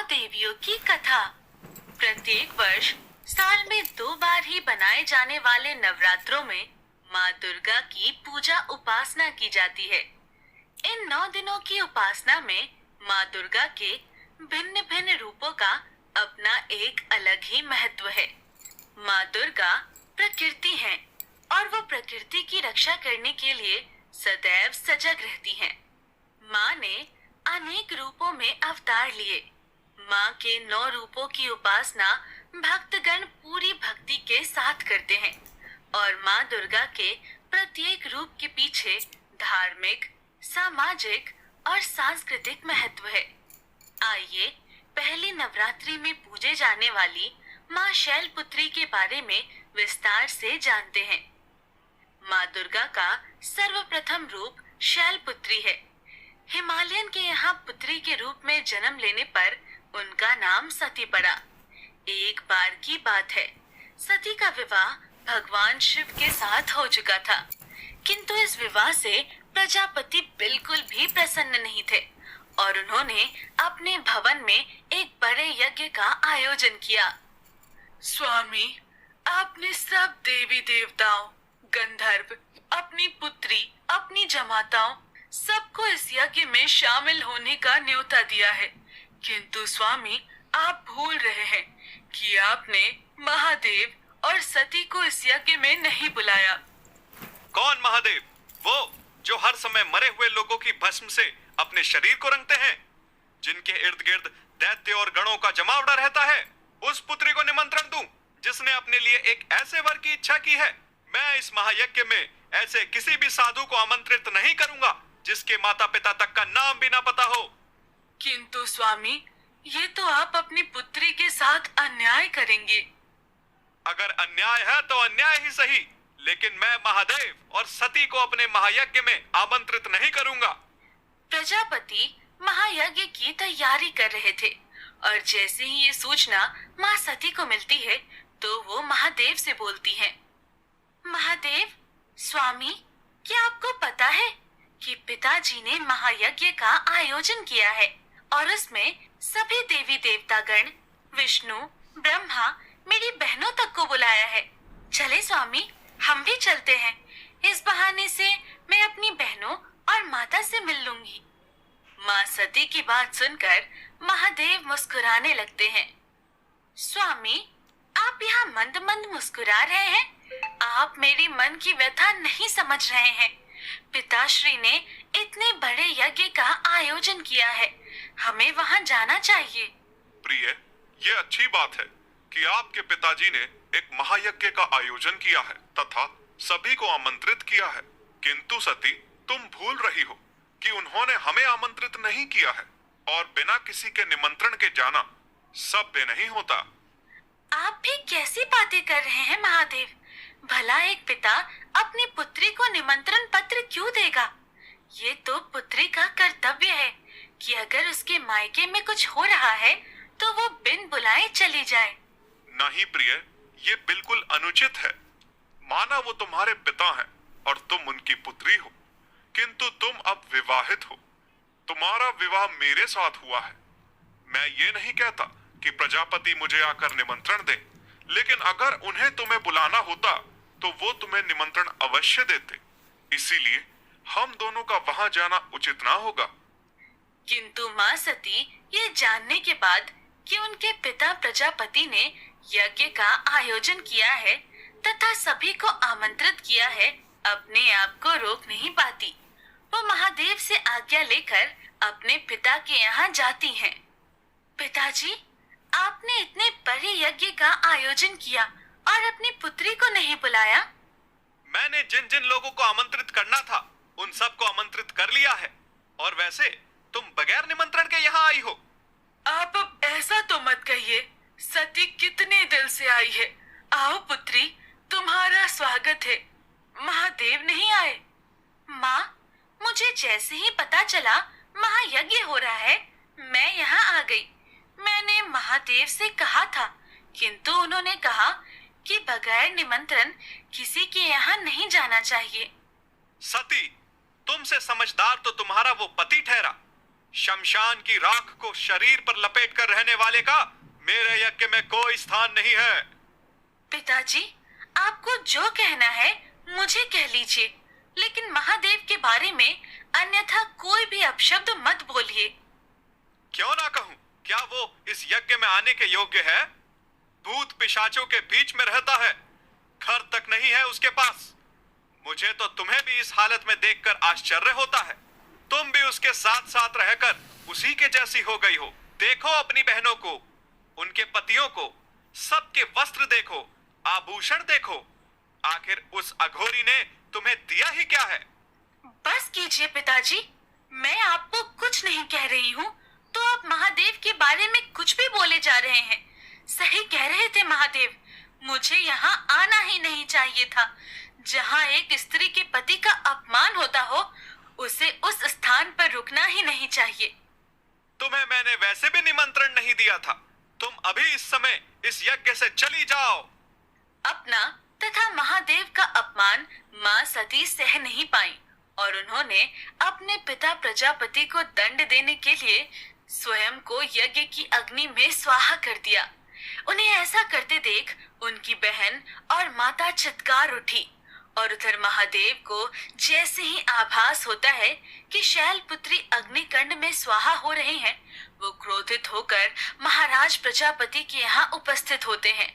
देवियों की कथा। प्रत्येक वर्ष साल में 2 बार ही बनाए जाने वाले नवरात्रों में माँ दुर्गा की पूजा उपासना की जाती है। इन 9 दिनों की उपासना में माँ दुर्गा के भिन्न भिन्न रूपों का अपना एक अलग ही महत्व है। माँ दुर्गा प्रकृति हैं और वो प्रकृति की रक्षा करने के लिए सदैव सजग रहती हैं। माँ ने अनेक रूपों में अवतार लिए। माँ के 9 रूपों की उपासना भक्तगण पूरी भक्ति के साथ करते हैं और माँ दुर्गा के प्रत्येक रूप के पीछे धार्मिक, सामाजिक और सांस्कृतिक महत्व है। आइए पहली नवरात्रि में पूजे जाने वाली माँ शैलपुत्री के बारे में विस्तार से जानते हैं। माँ दुर्गा का सर्वप्रथम रूप शैलपुत्री है। हिमालयन के यहाँ पुत्री के रूप में जन्म लेने पर उनका नाम सती पड़ा। एक बार की बात है, सती का विवाह भगवान शिव के साथ हो चुका था, किंतु इस विवाह से प्रजापति बिल्कुल भी प्रसन्न नहीं थे और उन्होंने अपने भवन में एक बड़े यज्ञ का आयोजन किया। स्वामी, आपने सब देवी देवताओं, गंधर्व, अपनी पुत्री, अपनी जमाताओं सबको इस यज्ञ में शामिल होने का न्योता दिया है, किंतु स्वामी आप भूल रहे हैं कि आपने महादेव और सती को इस यज्ञ में नहीं बुलाया। कौन महादेव? वो जो हर समय मरे हुए लोगों की भस्म से अपने शरीर को रंगते हैं, जिनके इर्द गिर्द दैत्य और गणों का जमावड़ा रहता है। उस पुत्री को निमंत्रण दूं जिसने अपने लिए एक ऐसे वर की इच्छा की है। मैं इस महायज्ञ में ऐसे किसी भी साधु को आमंत्रित नहीं करूंगा जिसके माता पिता तक का नाम भी ना पता हो। किंतु स्वामी, ये तो आप अपनी पुत्री के साथ अन्याय करेंगे। अगर अन्याय है तो अन्याय ही सही, लेकिन मैं महादेव और सती को अपने महायज्ञ में आमंत्रित नहीं करूंगा। प्रजापति महायज्ञ की तैयारी कर रहे थे और जैसे ही ये सूचना माँ सती को मिलती है तो वो महादेव से बोलती हैं। महादेव, स्वामी, क्या आपको पता है कि पिताजी ने महायज्ञ का आयोजन किया है और उसमें सभी देवी देवतागण, विष्णु, ब्रह्मा, मेरी बहनों तक को बुलाया है। चले स्वामी, हम भी चलते हैं। इस बहाने से मैं अपनी बहनों और माता से मिल लूंगी। माँ सती की बात सुनकर महादेव मुस्कुराने लगते हैं। स्वामी, आप यहाँ मंद मंद मुस्कुरा रहे हैं। आप मेरी मन की व्यथा नहीं समझ रहे हैं। पिताश्री ने इतने बड़े यज्ञ का आयोजन किया है, हमें वहाँ जाना चाहिए। प्रिय, ये अच्छी बात है कि आपके पिताजी ने एक महायज्ञ का आयोजन किया है तथा सभी को आमंत्रित किया है, किंतु सती, तुम भूल रही हो कि उन्होंने हमें आमंत्रित नहीं किया है और बिना किसी के निमंत्रण के जाना सभ्य नहीं होता। आप भी कैसी बातें कर रहे हैं महादेव? भला एक पिता अपनी पुत्री को निमंत्रण पत्र क्यों देगा? ये तो पुत्री का कर्तव्य है कि अगर उसके मायके में कुछ हो रहा है तो वो बिन बुलाए चली जाए। नहीं प्रिय, ये बिल्कुल अनुचित है। माना वो तुम्हारे पिता हैं और तुम उनकी पुत्री हो, किंतु तुम अब विवाहित हो। तुम्हारा विवाह मेरे साथ हुआ है। मैं ये नहीं कहता कि प्रजापति मुझे आकर निमंत्रण दे, लेकिन अगर उन्हें तुम्हें बुलाना होता तो वो तुम्हें निमंत्रण अवश्य देते। इसीलिए हम दोनों का वहां जाना उचित ना होगा। किंतु माँ सती ये जानने के बाद कि उनके पिता प्रजापति ने यज्ञ का आयोजन किया है तथा सभी को आमंत्रित किया है, अपने आप को रोक नहीं पाती। वो महादेव से आज्ञा लेकर अपने पिता के यहाँ जाती हैं। पिताजी, आपने इतने बड़े यज्ञ का आयोजन किया और अपनी पुत्री को नहीं बुलाया। मैंने जिन जिन लोगों को आमंत्रित करना था उन सबको आमंत्रित कर लिया है, और वैसे तुम बगैर निमंत्रण के यहाँ आई हो। आप अब ऐसा तो मत कहिए। सती कितने दिल से आई है। आओ पुत्री, तुम्हारा स्वागत है। महादेव नहीं आए? माँ, मुझे जैसे ही पता चला महायज्ञ हो रहा है, मैं यहाँ आ गई। मैंने महादेव से कहा था, किंतु उन्होंने कहा कि बगैर निमंत्रण किसी के यहाँ नहीं जाना चाहिए। सती, तुमसे समझदार तो तुम्हारा वो पति ठहरा। शमशान की राख को शरीर पर लपेट कर रहने वाले का मेरे यज्ञ में कोई स्थान नहीं है। पिताजी, आपको जो कहना है मुझे कह लीजिए, लेकिन महादेव के बारे में अन्यथा कोई भी अपशब्द मत बोलिए। क्यों ना कहूं? क्या वो इस यज्ञ में आने के योग्य है? भूत पिशाचों के बीच में रहता है, घर तक नहीं है उसके पास। मुझे तो तुम्हें भी इस हालत में देखकर आश्चर्य होता है। तुम भी उसके साथ साथ रहकर उसी के जैसी हो गई हो। देखो अपनी बहनों को, उनके पतियों को, सबके वस्त्र देखो, आभूषण देखो। आखिर उस अघोरी ने तुम्हें दिया ही क्या है? बस कीजिए पिताजी, मैं आपको कुछ नहीं कह रही हूँ, तो आप महादेव के बारे में कुछ भी बोले जा रहे हैं। सही कह रहे थे महादेव, मुझे यहाँ आना ही नहीं चाहिए था। जहाँ एक स्त्री के पति का अपमान होता हो, उसे उस स्थान पर रुकना ही नहीं चाहिए। तुम्हें मैंने वैसे भी निमंत्रण नहीं दिया था। तुम अभी इस समय इस यज्ञ से चली जाओ। अपना तथा महादेव का अपमान माँ सती सह नहीं पाई और उन्होंने अपने पिता प्रजापति को दंड देने के लिए स्वयं को यज्ञ की अग्नि में स्वाहा कर दिया। उन्हें ऐसा करते देख उनकी बहन और माता चित्कार उठी और उधर महादेव को जैसे ही आभास होता है कि शैलपुत्री अग्निकुंड में स्वाहा हो रहे हैं, वो क्रोधित होकर महाराज प्रजापति के यहाँ उपस्थित होते हैं।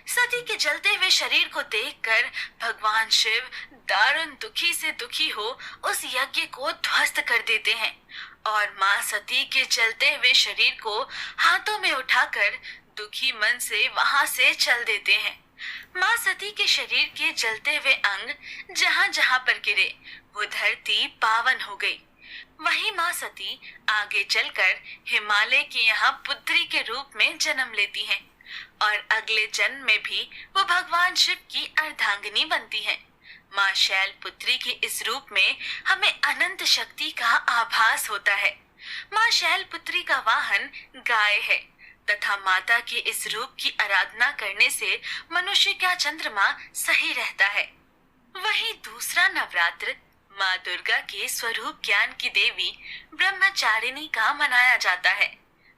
सती के जलते हुए शरीर को देखकर भगवान शिव दारुण दुखी से दुखी हो उस यज्ञ को ध्वस्त कर देते हैं और माँ सती के जलते हुए शरीर को हाथों में उठाकर दुखी मन से वहां से चल देते हैं। माँ सती के शरीर के जलते हुए अंग जहाँ जहाँ पर गिरे, वो धरती पावन हो गई। वहीं माँ सती आगे चलकर हिमालय के यहाँ पुत्री के रूप में जन्म लेती हैं और अगले जन्म में भी वो भगवान शिव की अर्धांगिनी बनती हैं। माँ शैलपुत्री के इस रूप में हमें अनंत शक्ति का आभास होता है। माँ शैलपुत्री का वाहन गाय है तथा माता के इस रूप की आराधना करने से मनुष्य का चंद्रमा सही रहता है। वहीं दूसरा नवरात्र माँ दुर्गा के स्वरूप ज्ञान की देवी ब्रह्मचारिणी का मनाया जाता है।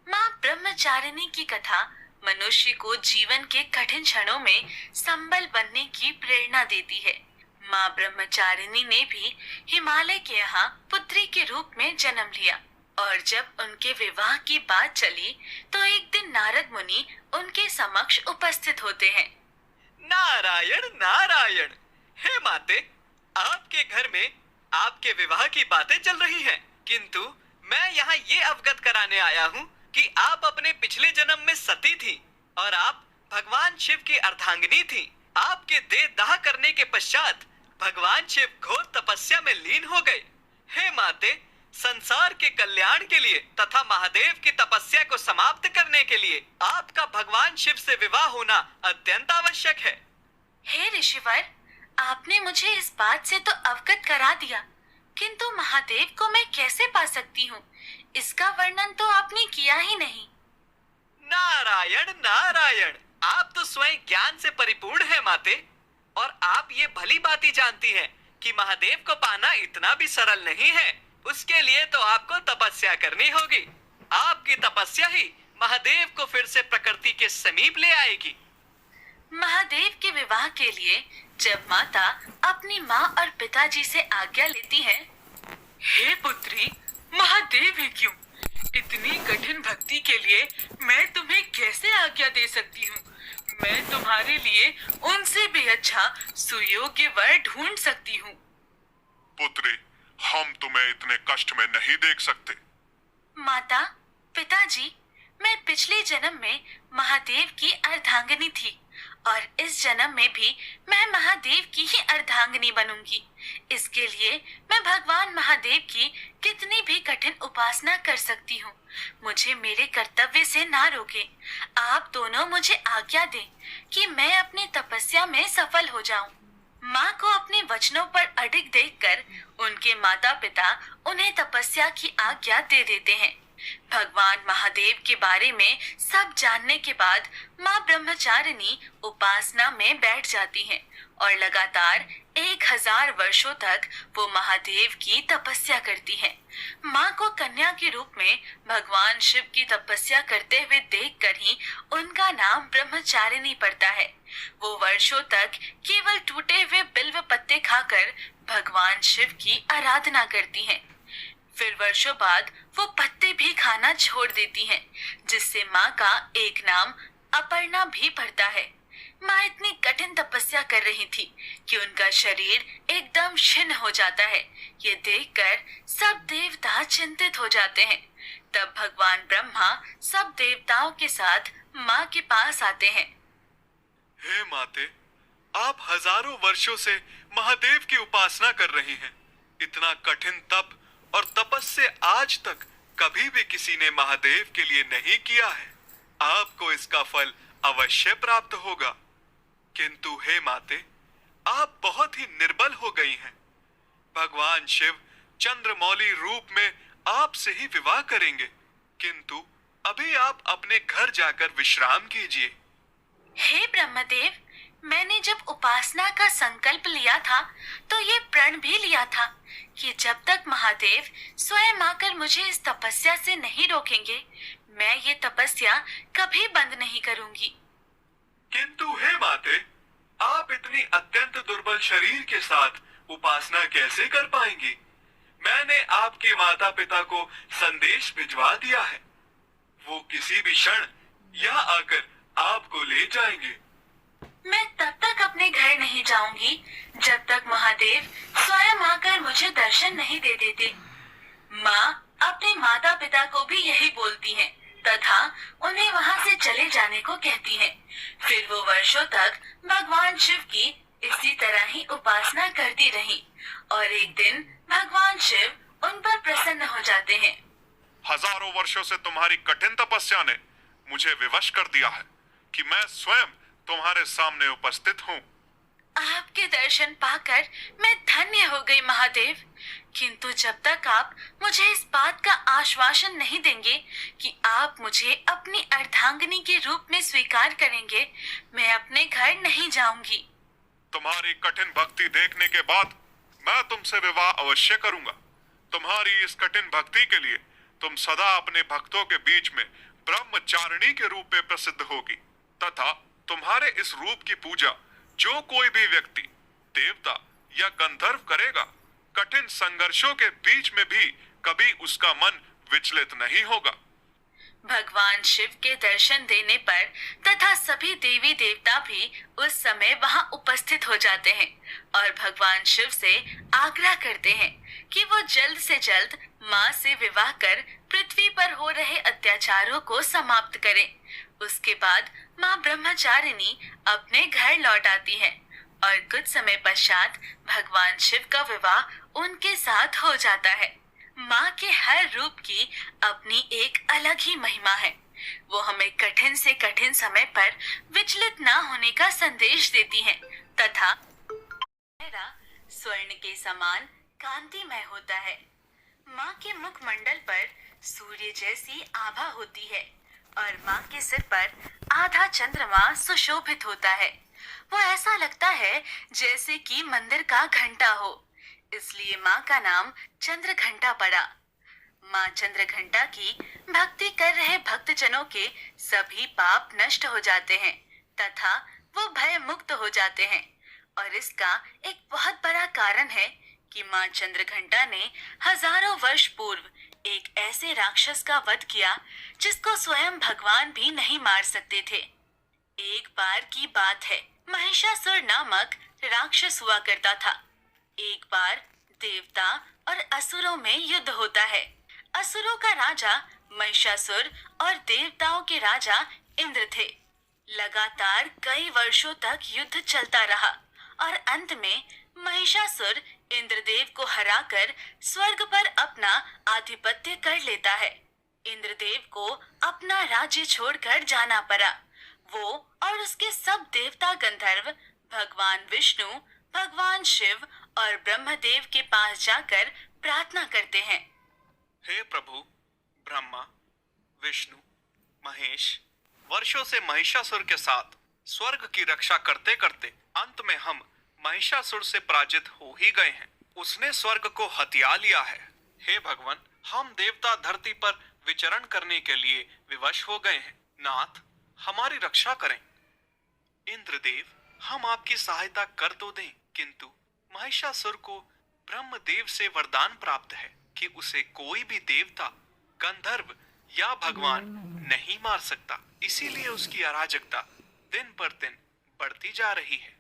माँ ब्रह्मचारिणी की कथा मनुष्य को जीवन के कठिन क्षणों में संबल बनने की प्रेरणा देती है। माँ ब्रह्मचारिणी ने भी हिमालय के यहाँ पुत्री के रूप में जन्म लिया और जब उनके विवाह की बात चली तो एक दिन नारद मुनि उनके समक्ष उपस्थित होते हैं। नारायण नारायण। हे माते, आपके घर में आपके विवाह की बातें चल रही हैं, किंतु मैं यहाँ ये अवगत कराने आया हूँ कि आप अपने पिछले जन्म में सती थी और आप भगवान शिव की अर्धांगिनी थी। आपके देह दाह करने के पश्चात भगवान शिव घोर तपस्या में लीन हो गए। हे माते, संसार के कल्याण के लिए तथा महादेव की तपस्या को समाप्त करने के लिए आपका भगवान शिव से विवाह होना अत्यंत आवश्यक है। हे ऋषिवर, आपने मुझे इस बात से तो अवगत करा दिया, किंतु महादेव को मैं कैसे पा सकती हूँ, इसका वर्णन तो आपने किया ही नहीं। नारायण नारायण। आप तो स्वयं ज्ञान से परिपूर्ण है माते, और आप ये भली बात ही जानती हैं कि महादेव को पाना इतना भी सरल नहीं है। उसके लिए तो आपको तपस्या करनी होगी। आपकी तपस्या ही महादेव को फिर से प्रकृति के समीप ले आएगी। महादेव के विवाह के लिए जब माता अपनी माँ और पिताजी से आज्ञा लेती है, हे पुत्री, महादेव ही क्यों, इतनी कठिन भक्ति के लिए मैं तुम्हें कैसे आज्ञा दे सकती हूँ। मैं तुम्हारे लिए उनसे भी अच्छा सुयोग्य वर ढूंढ सकती हूँ। पुत्री, हम तुम्हें इतने कष्ट में नहीं देख सकते। माता, पिताजी, मैं पिछले जन्म में महादेव की अर्धांगिनी थी और इस जन्म में भी मैं महादेव की ही अर्धांगिनी बनूंगी। इसके लिए मैं भगवान महादेव की कितनी भी कठिन उपासना कर सकती हूँ। मुझे मेरे कर्तव्य से ना रोके। आप दोनों मुझे आज्ञा दें कि मैं अपनी तपस्या में सफल हो जाऊं। माँ को अपने वचनों पर अडिग देखकर उनके माता पिता उन्हें तपस्या की आज्ञा दे देते हैं। भगवान महादेव के बारे में सब जानने के बाद माँ ब्रह्मचारिणी उपासना में बैठ जाती हैं और लगातार 1000 वर्षों तक वो महादेव की तपस्या करती हैं। माँ को कन्या के रूप में भगवान शिव की तपस्या करते हुए देखकर ही उनका नाम ब्रह्मचारिणी पड़ता है। वो वर्षों तक केवल टूटे हुए बिल्व पत्ते खाकर भगवान शिव की आराधना करती हैं। फिर वर्षों बाद वो पत्ते भी खाना छोड़ देती हैं, जिससे माँ का एक नाम अपर्णा भी पड़ता है। माँ इतनी कठिन तपस्या कर रही थी कि उनका शरीर एकदम छिन्न हो जाता है। ये देखकर सब देवता चिंतित हो जाते हैं। तब भगवान ब्रह्मा सब देवताओं के साथ माँ के पास आते हैं। हे माते, आप हजारों वर्षों से महादेव की उपासना कर रही हैं। इतना कठिन तप और तपस्या आज तक कभी भी किसी ने महादेव के लिए नहीं किया है। आपको इसका फल अवश्य प्राप्त होगा। किंतु हे माते, आप बहुत ही निर्बल हो गई हैं। भगवान शिव चंद्रमौली रूप में आपसे ही विवाह करेंगे, किंतु अभी आप अपने घर जाकर विश्राम कीजिए। हे ब्रह्मदेव, मैंने जब उपासना का संकल्प लिया था तो ये प्रण भी लिया था कि जब तक महादेव स्वयं आकर मुझे इस तपस्या से नहीं रोकेंगे, मैं ये तपस्या कभी बंद नहीं करूंगी। किंतु हे माते, आप इतनी अत्यंत दुर्बल शरीर के साथ उपासना कैसे कर पाएंगी? मैंने आपके माता पिता को संदेश भिजवा दिया है। वो किसी भी क्षण यहाँ आकर आपको ले जाएंगे। मैं तब तक अपने घर नहीं जाऊंगी जब तक महादेव स्वयं आकर मुझे दर्शन नहीं दे देते। माँ अपने माता पिता को भी यही बोलती हैं तथा उन्हें वहाँ से चले जाने को कहती हैं। फिर वो वर्षों तक भगवान शिव की इसी तरह ही उपासना करती रही और एक दिन भगवान शिव उन पर प्रसन्न हो जाते हैं। हजारों वर्षों से तुम्हारी कठिन तपस्या ने मुझे विवश कर दिया है कि मैं स्वयं तुम्हारे सामने उपस्थित हूँ। आपके दर्शन पाकर मैं धन्य हो गई महादेव, किंतु जब तक आप मुझे इस बात का आश्वासन नहीं देंगे कि आप मुझे अपनी अर्धांगिनी के रूप में स्वीकार करेंगे, मैं अपने घर नहीं जाऊंगी। तुम्हारी कठिन भक्ति देखने के बाद मैं तुमसे विवाह अवश्य करूंगा। तुम्हारी इस कठिन भक्ति के लिए तुम सदा अपने भक्तों के बीच में ब्रह्मचारिणी के रूप में प्रसिद्ध होगी तथा तुम्हारे इस रूप की पूजा जो कोई भी व्यक्ति, देवता या गंधर्व करेगा, कठिन संघर्षों के बीच में भी कभी उसका मन विचलित नहीं होगा। भगवान शिव के दर्शन देने पर तथा सभी देवी देवता भी उस समय वहां उपस्थित हो जाते हैं और भगवान शिव से आग्रह करते हैं कि वो जल्द से जल्द माँ से विवाह कर पृथ्वी पर हो रहे अत्याचारों को समाप्त करें। उसके बाद माँ ब्रह्मचारिणी अपने घर लौट आती है और कुछ समय पश्चात भगवान शिव का विवाह उनके साथ हो जाता है। माँ के हर रूप की अपनी एक अलग ही महिमा है। वो हमें कठिन से कठिन समय पर विचलित ना होने का संदेश देती हैं तथा चेहरा स्वर्ण के समान कांतिमय होता है। माँ के मुखमंडल पर सूर्य जैसी आभा होती है और माँ के सिर पर आधा चंद्रमा सुशोभित होता है। वो ऐसा लगता है जैसे कि मंदिर का घंटा हो, इसलिए माँ का नाम चंद्र घंटा पड़ा। माँ चंद्र घंटा की भक्ति कर रहे भक्तजनों के सभी पाप नष्ट हो जाते हैं तथा वो भय मुक्त हो जाते हैं। और इसका एक बहुत बड़ा कारण है कि माँ चंद्र घंटा ने हजारों वर्ष पूर्व एक ऐसे राक्षस का वध किया जिसको स्वयं भगवान भी नहीं मार सकते थे। एक बार की बात है, महिषासुर नामक राक्षस हुआ करता था। एक बार देवता और असुरों में युद्ध होता है। असुरों का राजा महिषासुर और देवताओं के राजा इंद्र थे। लगातार कई वर्षों तक युद्ध चलता रहा और अंत में महिषासुर इंद्रदेव को हराकर स्वर्ग पर अपना आधिपत्य कर लेता है। इंद्रदेव को अपना राज्य छोड़कर जाना पड़ा। वो और उसके सब देवता गंधर्व भगवान विष्णु, भगवान शिव और ब्रह्मदेव के पास जाकर प्रार्थना करते हैं। हे प्रभु, ब्रह्मा, विष्णु, महेश वर्षों से महिषासुर के साथ स्वर्ग की रक्षा करते करते अंत में हम महिषासुर से पराजित हो ही गए हैं। उसने स्वर्ग को हथिया लिया है। हे भगवान, हम देवता धरती पर विचरण करने के लिए विवश हो गए हैं। नाथ, हमारी रक्षा करें। इंद्रदेव, हम आपकी सहायता कर तो दें, किंतु महिषासुर को ब्रह्मदेव से वरदान प्राप्त है कि उसे कोई भी देवता, गंधर्व या भगवान नहीं मार सकता। इसीलिए उसकी अराजकता दिन पर दिन बढ़ती जा रही है।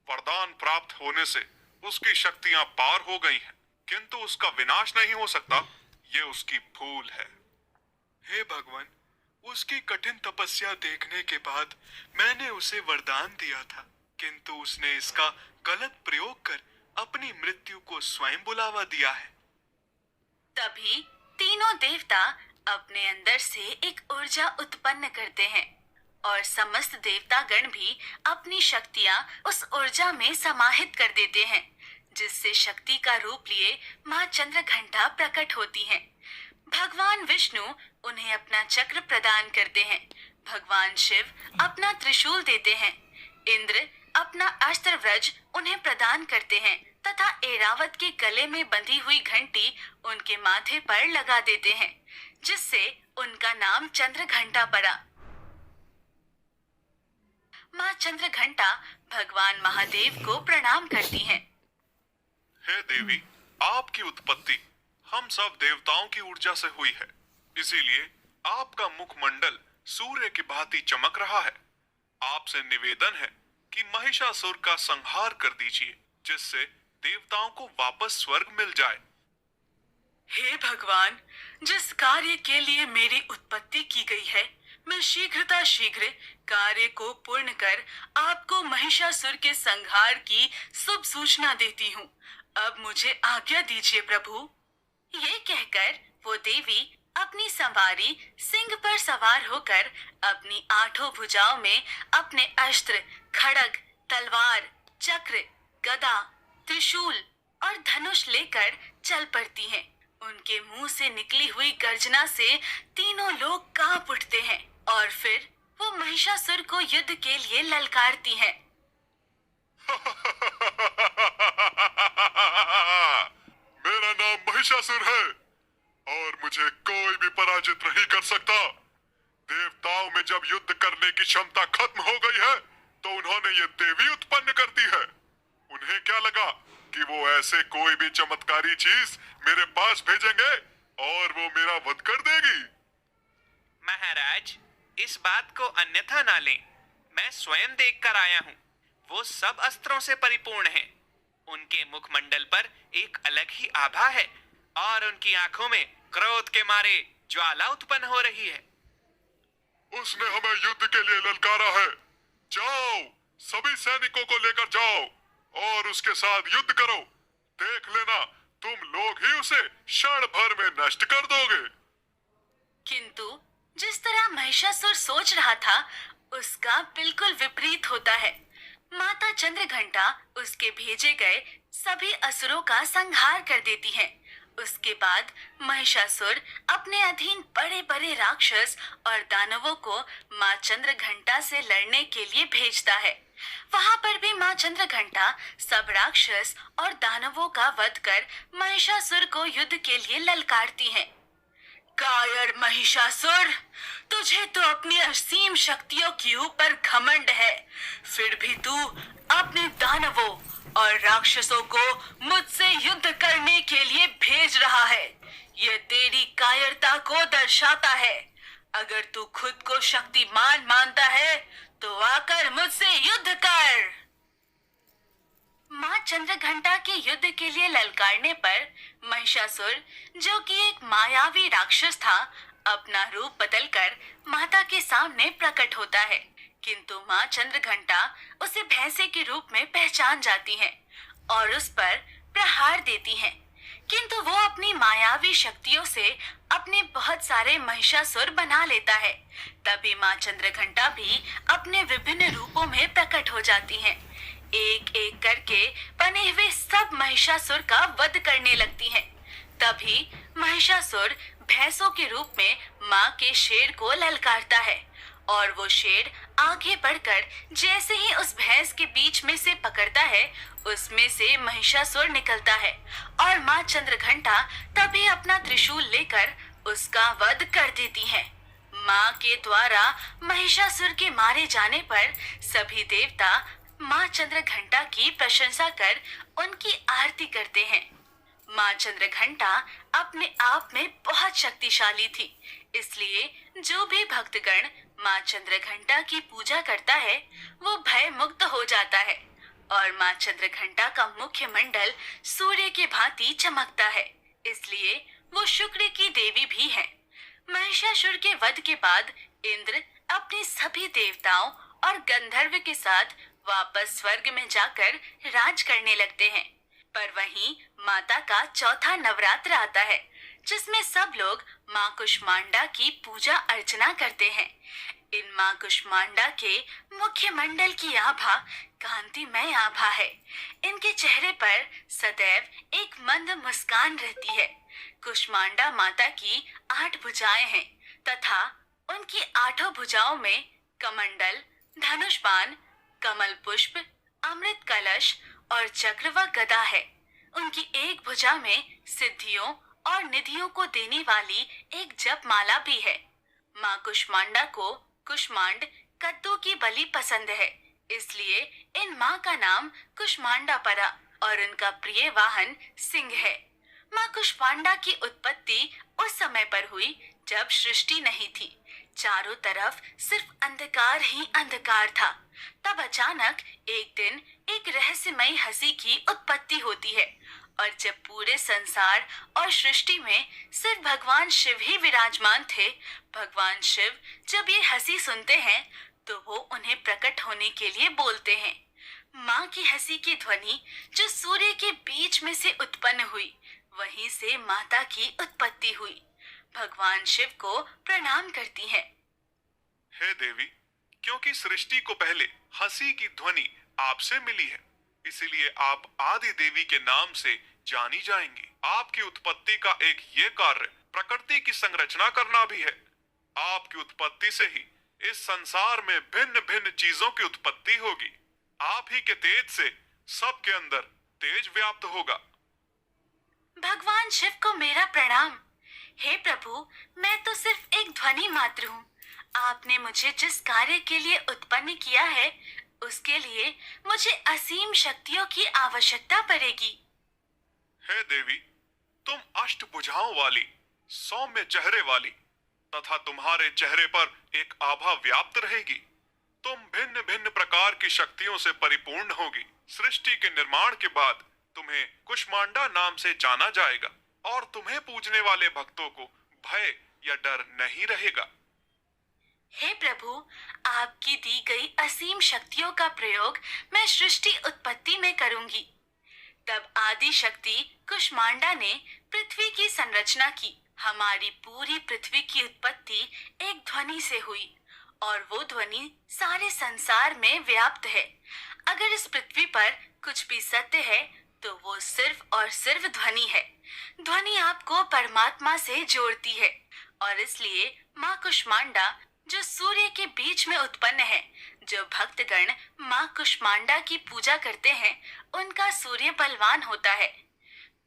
वरदान प्राप्त होने से उसकी शक्तियां पार हो गई हैं, किंतु उसका विनाश नहीं हो सकता। ये उसकी भूल है। हे भगवान, उसकी कठिन तपस्या देखने के बाद मैंने उसे वरदान दिया था, किंतु उसने इसका गलत प्रयोग कर अपनी मृत्यु को स्वयं बुलावा दिया है। तभी तीनों देवता अपने अंदर से एक ऊर्जा उत्पन्न करते हैं और समस्त देवतागण भी अपनी शक्तियां उस ऊर्जा में समाहित कर देते हैं, जिससे शक्ति का रूप लिए मां चंद्रघंटा प्रकट होती हैं। भगवान विष्णु उन्हें अपना चक्र प्रदान करते हैं, भगवान शिव अपना त्रिशूल देते हैं, इंद्र अपना अस्त्र व्रज उन्हें प्रदान करते हैं तथा ऐरावत के गले में बंधी हुई घंटी उनके माथे पर लगा देते हैं, जिससे उनका नाम चंद्रघंटा पड़ा। मां चंद्रघंटा भगवान महादेव को प्रणाम करती हैं। हे देवी, आपकी उत्पत्ति हम सब देवताओं की ऊर्जा से हुई है, इसीलिए आपका मुखमंडल सूर्य की भांति चमक रहा है। आपसे निवेदन है कि महिषासुर का संहार कर दीजिए, जिससे देवताओं को वापस स्वर्ग मिल जाए। हे भगवान, जिस कार्य के लिए मेरी उत्पत्ति की गई है, मैं शीघ्र कार्य को पूर्ण कर आपको महिषासुर के संहार की शुभ सूचना देती हूँ। अब मुझे आज्ञा दीजिए प्रभु। ये कहकर वो देवी अपनी सवारी सिंह पर सवार होकर अपनी 8 भुजाओं में अपने अस्त्र, खड़ग, तलवार, चक्र, गदा, त्रिशूल और धनुष लेकर चल पड़ती हैं। उनके मुंह से निकली हुई गर्जना से तीनों लोग कांप उठते हैं और फिर वो महिषासुर को युद्ध के लिए ललकारती हैं। मेरा नाम महिषासुर है और मुझे कोई भी पराजित नहीं कर सकता। देवताओं में जब युद्ध करने की क्षमता खत्म हो गई है, तो उन्होंने ये देवी उत्पन्न कर दी है। उन्हें क्या लगा कि वो ऐसे कोई भी चमत्कारी चीज मेरे पास भेजेंगे और वो मेरा वध कर देगी। महाराज, इस बात को अन्यथा ना लें। मैं स्वयं देख कर आया हूँ। वो सब अस्त्रों से परिपूर्ण हैं। उनके मुखमंडल पर एक अलग ही आभा है और उनकी आंखों में क्रोध के मारे ज्वाला उत्पन्न हो रही है। उसने हमें युद्ध के लिए ललकारा है। जाओ, सभी सैनिकों को लेकर जाओ और उसके साथ युद्ध करो। देख लेना, तुम लोग ही उसे क्षण भर में नष्ट कर दोगे। किंतु जिस तरह महिषासुर सोच रहा था, उसका बिल्कुल विपरीत होता है। माता चंद्रघंटा उसके भेजे गए सभी असुरों का संहार कर देती है। उसके बाद महिषासुर अपने अधीन बड़े बड़े राक्षस और दानवों को माँ चंद्रघंटा से लड़ने के लिए भेजता है। वहाँ पर भी माँ चंद्रघंटा सब राक्षस और दानवों का वध कर महिषासुर को युद्ध के लिए ललकारती है। कायर महिषासुर, तुझे तो अपनी असीम शक्तियों के ऊपर घमंड है, फिर भी तू अपने दानवों और राक्षसों को मुझसे युद्ध करने के लिए भेज रहा है। यह तेरी कायरता को दर्शाता है। अगर तू खुद को शक्तिमान मानता है तो आकर मुझसे युद्ध कर। माँ चंद्रघंटा के युद्ध के लिए ललकारने पर महिषासुर, जो कि एक मायावी राक्षस था, अपना रूप बदलकर माता के सामने प्रकट होता है। किंतु माँ चंद्रघंटा उसे भैंसे के रूप में पहचान जाती हैं और उस पर प्रहार देती हैं। किंतु वो अपनी मायावी शक्तियों से अपने बहुत सारे महिषासुर बना लेता है। तभी माँ चंद्रघंटा भी अपने विभिन्न रूपों में प्रकट हो जाती हैं। एक एक करके बने हुए सब महिषासुर का वध करने लगती हैं। तभी महिषासुर भैंसों के रूप में माँ के शेर को ललकारता है और वो शेर आगे बढ़कर जैसे ही उस भैंस के बीच में से पकड़ता है, उसमें से महिषासुर निकलता है और माँ चंद्रघंटा तभी अपना त्रिशूल लेकर उसका वध कर देती हैं। माँ के द्वारा महिषासुर के मारे जाने पर सभी देवता माँ चंद्रघंटा की प्रशंसा कर उनकी आरती करते हैं। माँ चंद्रघंटा अपने आप में बहुत शक्तिशाली थी, इसलिए जो भी भक्तगण माँ चंद्रघंटा की पूजा करता है वो भय मुक्त हो जाता है और माँ चंद्रघंटा का मुख्य मंडल सूर्य के भांति चमकता है, इसलिए वो शुक्र की देवी भी है। महिषासुर के वध के बाद इंद्र अपने सभी देवताओं और गंधर्व के साथ वापस स्वर्ग में जाकर राज करने लगते हैं। पर वहीं माता का चौथा नवरात्र आता है, जिसमें सब लोग माँ कुष्मांडा की पूजा अर्चना करते हैं। इन माँ कुष्मांडा के मुख्य मंडल की आभा कांतिमय आभा है। इनके चेहरे पर सदैव एक मंद मुस्कान रहती है। कुष्मांडा माता की 8 भुजाएं हैं तथा उनकी 8 भुजाओं में कमंडल, धनुष बाण, कमल पुष्प, अमृत कलश और चक्र व गदा है। उनकी एक भुजा में सिद्धियों और निधियों को देने वाली एक जप माला भी है। माँ कुष्मांडा को कुष्मांड कद्दू की बलि पसंद है, इसलिए इन माँ का नाम कुष्मांडा पड़ा और उनका प्रिय वाहन सिंह है। माँ कुष्मांडा की उत्पत्ति उस समय पर हुई जब सृष्टि नहीं थी, चारों तरफ सिर्फ अंधकार ही अंधकार था। तब अचानक एक दिन एक रहस्यमयी हंसी की उत्पत्ति होती है और जब पूरे संसार और सृष्टि में सिर्फ भगवान शिव ही विराजमान थे, भगवान शिव जब ये हंसी सुनते हैं तो वो उन्हें प्रकट होने के लिए बोलते हैं। माँ की हंसी की ध्वनि जो सूर्य के बीच में से उत्पन्न हुई, वहीं से माता की उत्पत्ति हुई। भगवान शिव को प्रणाम करती हैं। हे देवी, क्योंकि सृष्टि को पहले हंसी की ध्वनि आपसे मिली है, इसीलिए आप आदि देवी के नाम से जानी जाएंगी। आपकी उत्पत्ति का एक ये कार्य प्रकृति की संरचना करना भी है। आपकी उत्पत्ति से ही इस संसार में भिन्न भिन्न चीजों की उत्पत्ति होगी। आप ही के तेज से सबके अंदर तेज व्याप्त होगा। भगवान शिव को मेरा प्रणाम। हे प्रभु, मैं तो सिर्फ एक ध्वनि मात्र हूँ। आपने मुझे जिस कार्य के लिए उत्पन्न किया है, उसके लिए मुझे असीम शक्तियों की आवश्यकता पड़ेगी। हे देवी, तुम अष्टभुजाओं वाली, सौम्य चेहरे वाली तथा तुम्हारे चेहरे पर एक आभा व्याप्त रहेगी। तुम भिन्न भिन्न प्रकार की शक्तियों से परिपूर्ण होगी। सृष्टि के निर्माण के बाद तुम्हें कुष्मांडा नाम से जाना जाएगा और तुम्हें पूजने वाले भक्तों को भय या डर नहीं रहेगा। हे प्रभु, आपकी दी गई असीम शक्तियों का प्रयोग मैं सृष्टि उत्पत्ति में करूंगी। तब आदि शक्ति कुष्मांडा ने पृथ्वी की संरचना की। हमारी पूरी पृथ्वी की उत्पत्ति एक ध्वनि से हुई और वो ध्वनि सारे संसार में व्याप्त है। अगर इस पृथ्वी पर कुछ भी सत्य है तो वो सिर्फ और सिर्फ ध्वनि है। ध्वनि आपको परमात्मा से जोड़ती है और इसलिए माँ कुष्मांडा जो सूर्य के बीच में उत्पन्न है, जो भक्तगण माँ कुष्मांडा की पूजा करते हैं, उनका सूर्य बलवान होता है।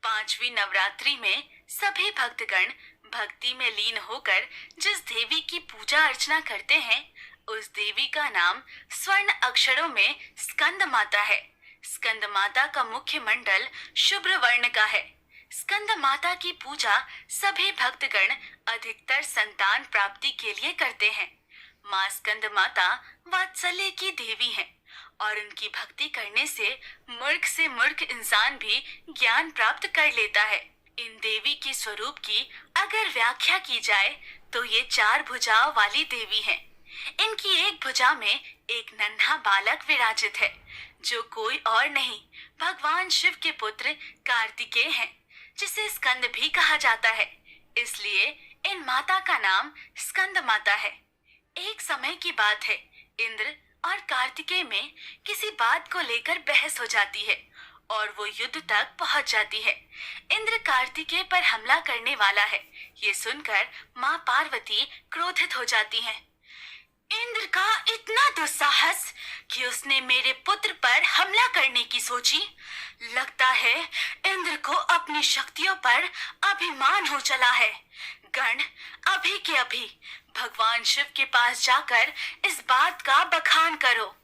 5वीं नवरात्रि में सभी भक्तगण भक्ति में लीन होकर जिस देवी की पूजा अर्चना करते हैं, उस देवी का नाम स्वर्ण अक्षरों में स्कंद माता है। स्कंद माता का मुख्य मंडल शुभ्र वर्ण का है। स्कंद माता की पूजा सभी भक्तगण अधिकतर संतान प्राप्ति के लिए करते हैं। माँ स्कंद माता वात्सल्य की देवी हैं और उनकी भक्ति करने से मूर्ख इंसान भी ज्ञान प्राप्त कर लेता है। इन देवी के स्वरूप की अगर व्याख्या की जाए तो ये 4 भुजाओं वाली देवी हैं। इनकी एक भुजा में एक नन्हा बालक विराजित है, जो कोई और नहीं भगवान शिव के पुत्र कार्तिकेय हैं, जिसे स्कंद भी कहा जाता है। इसलिए इन माता का नाम स्कंद माता है। एक समय की बात है, इंद्र और कार्तिकेय में किसी बात को लेकर बहस हो जाती है और वो युद्ध तक पहुंच जाती है। इंद्र कार्तिकेय पर हमला करने वाला है। ये सुनकर माँ पार्वती क्रोधित हो जाती हैं। इंद्र का इतना दुस्साहस कि उसने मेरे पुत्र पर हमला करने की सोची। लगता है इंद्र को अपनी शक्तियों पर अभिमान हो चला है। गण, अभी के अभी भगवान शिव के पास जाकर इस बात का बखान करो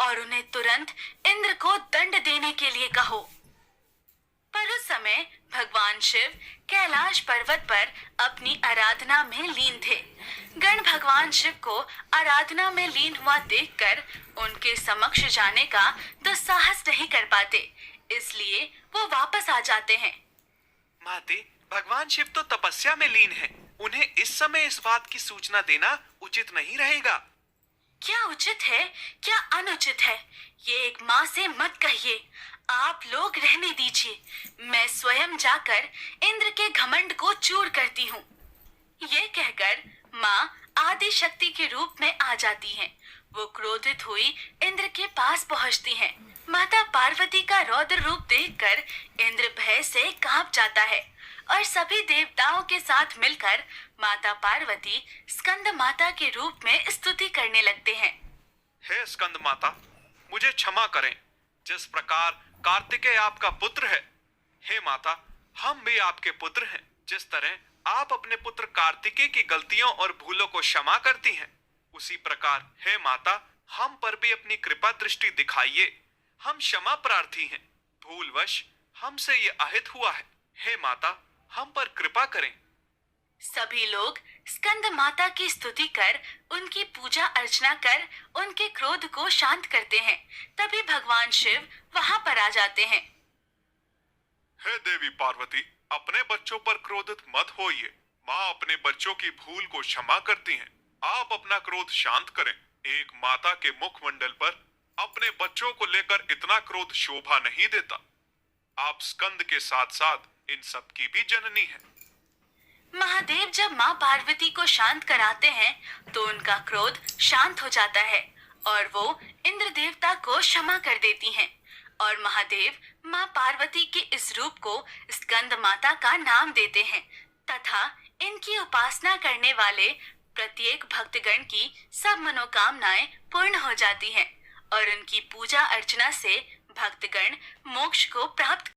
और उन्हें तुरंत इंद्र को दंड देने के लिए कहो। पर उस समय भगवान शिव कैलाश पर्वत पर अपनी आराधना में लीन थे। गण भगवान शिव को आराधना में लीन हुआ देखकर उनके समक्ष जाने का दुस्साहस नहीं कर पाते, इसलिए वो वापस आ जाते हैं। माते, भगवान शिव तो तपस्या में लीन हैं। उन्हें इस समय इस बात की सूचना देना उचित नहीं रहेगा। क्या उचित है, क्या अनुचित है, ये एक माँ से मत कहिए। आप लोग रहने दीजिए, मैं स्वयं जाकर इंद्र के घमंड को चूर करती हूँ। ये कहकर माँ आदि शक्ति के रूप में आ जाती हैं। वो क्रोधित हुई इंद्र के पास पहुँचती हैं। माता पार्वती का रौद्र रूप देखकर इंद्र भय से कांप जाता है और सभी देवताओं के साथ मिलकर माता पार्वती स्कंद माता के रूप में स्तुति करने लगते हैं। हे स्कंद माता, मुझे क्षमा करें। जिस प्रकार कार्तिकेय आपका पुत्र है, हे माता, हम भी आपके पुत्र हैं। जिस तरह आप अपने पुत्र कार्तिकेय की गलतियों और भूलों को क्षमा करती हैं, उसी प्रकार हे माता, हम पर भी अपनी कृपा दृष्टि दिखाइए। हम क्षमा प्रार्थी हैं। भूलवश हमसे ये अहित हुआ है। हे माता, हम पर कृपा करें। सभी लोग स्कंद माता की स्तुति कर उनकी पूजा अर्चना कर उनके क्रोध को शांत करते हैं। तभी भगवान शिव वहां पर आ जाते हैं। हे देवी पार्वती, अपने बच्चों पर क्रोधित मत होइए। माँ अपने बच्चों की भूल को क्षमा करती हैं। आप अपना क्रोध शांत करें। एक माता के मुखमंडल पर अपने बच्चों को लेकर इतना क्रोध शोभा नहीं देता। आप स्कंद के साथ साथ इन सब की भी जननी हैं। महादेव जब माँ पार्वती को शांत कराते हैं तो उनका क्रोध शांत हो जाता है और वो इंद्र देवता को क्षमा कर देती हैं और महादेव माँ पार्वती के इस रूप को स्कंद माता का नाम देते हैं तथा इनकी उपासना करने वाले प्रत्येक भक्तगण की सब मनोकामनाएं पूर्ण हो जाती हैं और उनकी पूजा अर्चना से भक्तगण मोक्ष को प्राप्त